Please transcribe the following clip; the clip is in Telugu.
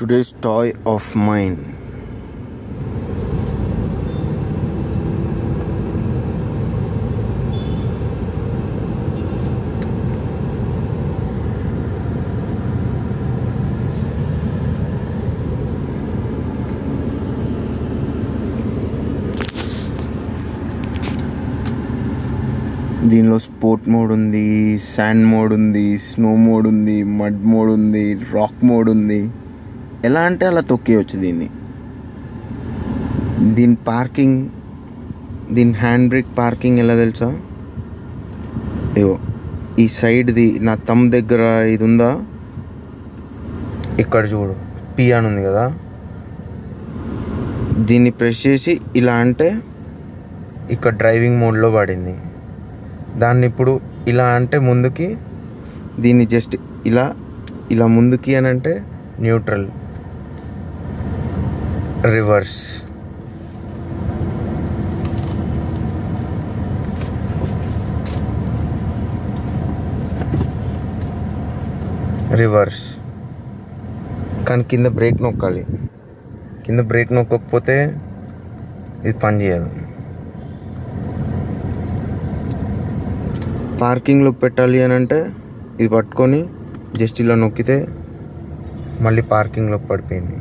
today's toy of mine. దీనిలో స్పోర్ట్ మోడ్ ఉంది, శాండ్ మోడ్ ఉంది, స్నో మోడ్ ఉంది, మడ్ మోడ్ ఉంది, రాక్ మోడ్ ఉంది. ఎలా అంటే అలా తొక్కేయచ్చు దీన్ని. దీని హ్యాండ్ బ్రేక్ పార్కింగ్ ఎలా తెలుసా? ఇగో ఈ సైడ్ది నా థంబ్ దగ్గర ఇది ఉందా, ఇక్కడ చూడు పి అని ఉంది కదా, దీన్ని ప్రెస్ చేసి ఇలా అంటే ఇక్కడ డ్రైవింగ్ మోడ్లో పడింది. దాన్ని ఇప్పుడు ఇలా అంటే ముందుకి, దీన్ని జస్ట్ ఇలా ముందుకి అని అంటే న్యూట్రల్, రివర్స్, రివర్స్. కానీ కింద బ్రేక్ నొక్కాలి. కింద బ్రేక్ నొక్కకపోతే ఇది పని చేయదు. పార్కింగ్లోకి పెట్టాలి అని అంటే ఇది పట్టుకొని జస్ట్ ఇలా నొక్కితే మళ్ళీ పార్కింగ్లోకి పడిపోయింది.